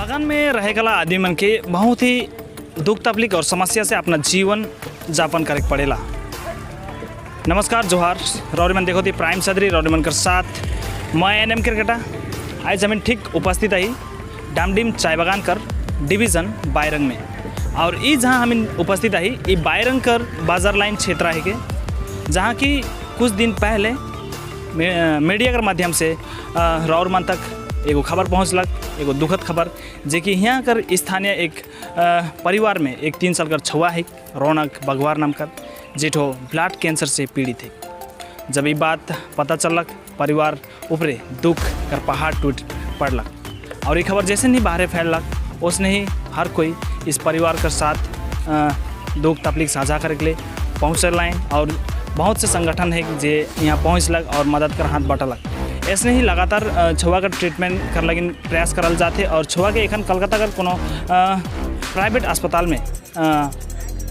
बागान में रहेगला आदमी मन के बहुत ही दुख तकलीफ और समस्या से अपना जीवन यापन करे पड़ेला। नमस्कार जोहार रौरीमन देखो थी प्राइम सदरी रौरीमन कर साथ मैं एनएम क्रिकेटा आज हमें ठीक उपस्थित आई डामडीम चाय बागान कर डिवीज़न बायरंग में और ये जहाँ हमें उपस्थित आई ये बायरंग कर बाजार लाइन क्षेत्र है के जहाँ की कुछ दिन पहले मीडिया के माध्यम से रौरमन तक एगो खबर पहुँचलक, एगो दुखद खबर जे कि यहाँ कर स्थानीय एक परिवार में एक 3 साल कर छुआ है रौनक बघवार नाम कर जेठो ब्लड कैंसर से पीड़ित है। जब ये बात पता चलक परिवार ऊपरे दुख कर पहाड़ टूट पड़लक और ये खबर जैसे नहीं बाहर फैलक उसने ही हर कोई इस परिवार के साथ दुख तकलीफ साझा करे के लिए पहुँचल और बहुत से संगठन है जे यहाँ पहुँचलक और मदद कर हाथ बटलक। ऐसे ही लगातार छुआ का ट्रीटमेंट कर लगी प्रयास करल जाते और छुआ के एखन कलकत्ता कर कोनो प्राइवेट अस्पताल में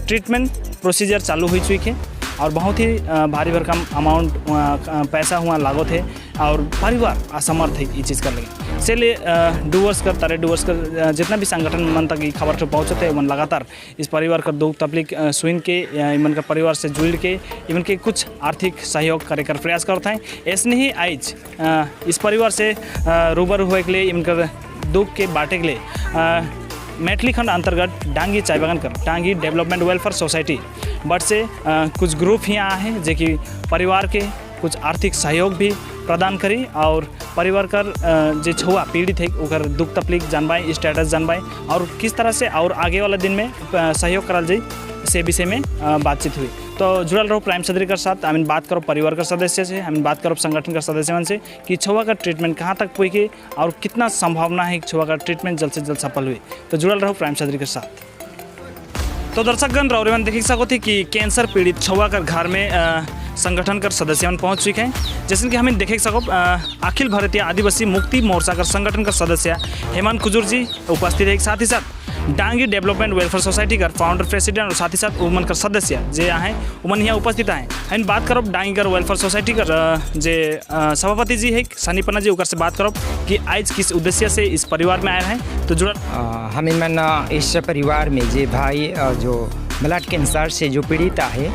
ट्रीटमेंट प्रोसीजर चालू हो चुकी है और बहुत ही भारी भरकम अमाउंट पैसा हुआ लागत है और परिवार असमर्थ है ये चीज़ कर लगे से लिए डूवर्स कर जितना भी संगठन मन तक ये खबर से पहुँचते हैं मन लगातार इस परिवार का दुख तकलीफ सुन के इमन का परिवार से जुड़ के इमन के कुछ आर्थिक सहयोग करे कर प्रयास करते हैं। ऐसे ही आज इस परिवार से रूबरू हुए के लिए इनका दुख के बांटे के लिए मैथिली खंड अंतर्गत डांगी चाय बागान कर Dangi development welfare society but से कुछ ग्रुप यहाँ आए हैं जो कि परिवार के कुछ आर्थिक सहयोग भी प्रदान करी और परिवार कर जो छुआ पीड़ित है उकर दुख तकलीफ जानवाए स्टेटस जानवाए और किस तरह से और आगे वाला दिन में सहयोग करल जाए से विषय में बातचीत हुई। तो जुड़ल रहो प्राइम सदरी के साथ हमें बात करो परिवार का सदस्य से हमें बात करो संगठन का सदस्य से कि छुआ का ट्रीटमेंट कहाँ तक पहुँचे और कितना संभावना है कि छुआ का ट्रीटमेंट जल्द से जल्द सफल हुई। तो जुड़ल रहो प्राइम सदरी के साथ। तो दर्शकगण रौरीमन देख सको थी कि कैंसर पीड़ित छुआ कर घर में संगठन कर सदस्य पहुंच चुके हैं जैसे कि हमें देख सको अखिल भारतीय आदिवासी मुक्ति मोर्चा कर संगठन का सदस्य हेमंत कुजूर जी उपस्थित है। साथ ही साथ डांगी डेवलपमेंट वेलफेयर सोसाइटी का फाउंडर प्रेसिडेंट और साथ ही साथ उमन कर सदस्य जे हैं उमन यहाँ उपस्थित हैं। हम बात करो डांगी कर वेलफेयर सोसाइटी का जे सभापति जी है सनी पन्ना जी उकर से बात करो कि आज किस उद्देश्य से इस परिवार में आए हैं। तो जुड़ा हम मन इस परिवार में जे भाई जो ब्लड कैंसर से जो पीड़ित है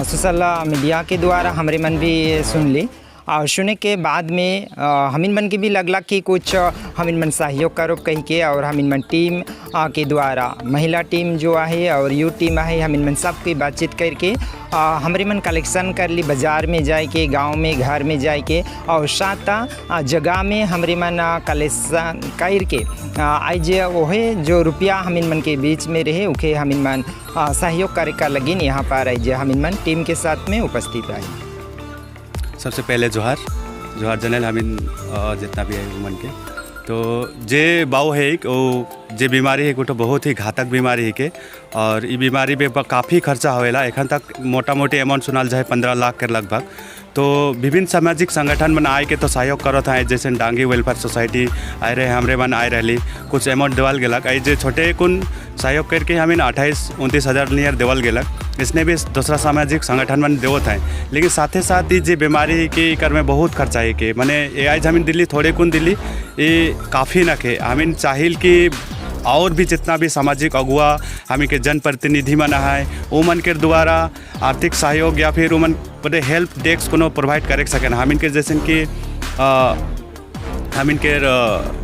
सोशल मीडिया के द्वारा हमारे मन भी सुन ली और सुनने के बाद में हमिन मन के भी लगला कि कुछ हमिन मन सहयोग करो कहीं के और हमिन मन टीम के द्वारा महिला टीम जो है और यू टीम है हमिन मन सब की बातचीत करके हमारे मन कलेक्शन कर ली बाज़ार में जाए के गाँव में घर में जाए के और सात जगह में हमारे मन कलेक्शन कर के आज वही जो रुपया हमिन मन के बीच में रहे उके हमिन मन सहयोग करे का लगिन यहाँ पर आज हमिन मन टीम के साथ में उपस्थित आए। सबसे पहले जोहार जनरल हमिन जितना भी है उमन के तो जे बाऊ है वो जे बीमारी है तो बहुत ही घातक बीमारी है के और ये बीमारी पे काफ़ी खर्चा होएला एखन तक मोटा मोटी अमाउंट सुनाल जाए 15 लाख के लगभग। तो विभिन्न सामाजिक संगठन मन आए के तो सहयोग करत हैं जैसे डांगी वेलफेयर सोसाइटी आए रहे हमरे मन आए रही कुछ अमाउंट देवल गलक जे छोटे कुन सहयोग करके हमें 28-29 हज़ार नियर देवल गलक इसने भी दूसरा सामाजिक संगठन मन देवत हैं। लेकिन साथ ही साथ ये बीमारी के कर में बहुत खर्चा है कि मैंने आज हमें दिल्ली थोड़े कुन दिल्ली ये काफ़ी न के हमें चाहिए कि और भी जितना भी सामाजिक अगुआ हमें के जनप्रतिनिधि मन है वो मन के द्वारा आर्थिक सहयोग या फिर उमन बड़े हेल्प डेस्क को प्रोवाइड करे सकें हमें के जैसे कि हमिन के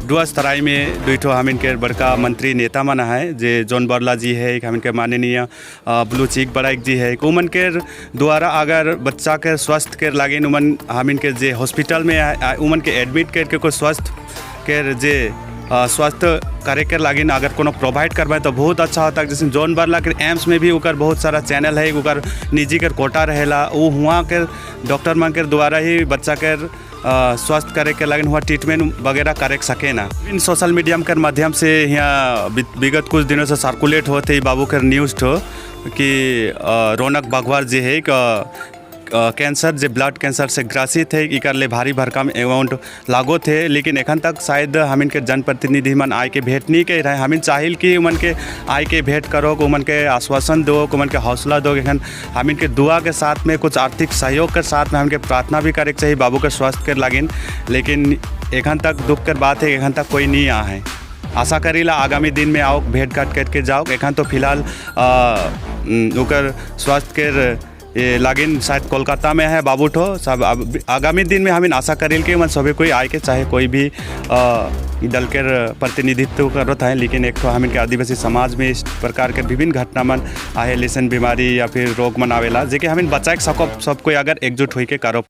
डुअस तराई में दुईठो हमिन के बड़का मंत्री नेता मन है जे जॉन बर्ला जी है हमिन के माननीय ब्लू चीक बड़ाइक जी है उमन के द्वारा अगर बच्चा के स्वास्थ्य के लागिन उमन हमिन के जे हॉस्पिटल में उमन के एडमिट करके कोई स्वास्थ्य के जे स्वास्थ्य करे के लागिन अगर कोनो प्रोवाइड करवाए तो बहुत अच्छा होता है। जैसे जॉन बर्ला के एम्स में भी उकर बहुत सारा चैनल है उकर निजी के कोटा रहेला वो हुआ के डॉक्टर मन के द्वारा ही बच्चा के स्वास्थ्य करे के लागिन हुआ ट्रीटमेंट वगैरह करे सके ना। इन सोशल मीडिया के माध्यम से यहाँ विगत कुछ दिनों से सर्कुलेट होते बाबू के न्यूज़ तो कि रौनक बघवार जी है कैंसर जे ब्लड कैंसर से ग्रसित है इकर ले भारी भरकम अमाउंट लागो थे। लेकिन एखन तक शायद हमिन के जनप्रतिनिधि मन आए के भेंट नहीं कर रहे हमिन चाहिए कि उमन के आए के भेंट करो उमन के आश्वासन दो उमन के हौसला दो एखन हमिन के दुआ के साथ में कुछ आर्थिक सहयोग के साथ में हमके प्रार्थना भी करे चाहिए बाबू के स्वास्थ्य के लागिन। लेकिन एखन तक दुख कर बात है एखन तक कोई नहीं आ है। आशा करीला आगामी दिन में आओ भेंट घाट करके जाओ। एखन तो फिलहाल ओकर स्वास्थ्य के ये लागिन शायद कोलकाता में है बाबूठो सब। आगामी दिन में हम आशा करेल कि मन सभी कोई आए के चाहे कोई भी दल के प्रतिनिधित्व करत है, लेकिन एक तो हम इनके आदिवासी समाज में इस प्रकार के विभिन्न घटना मन आहे, लेसन बीमारी या फिर रोग मन आवेला जेके हम बचाए सको सब कोई अगर एकजुट होके करो।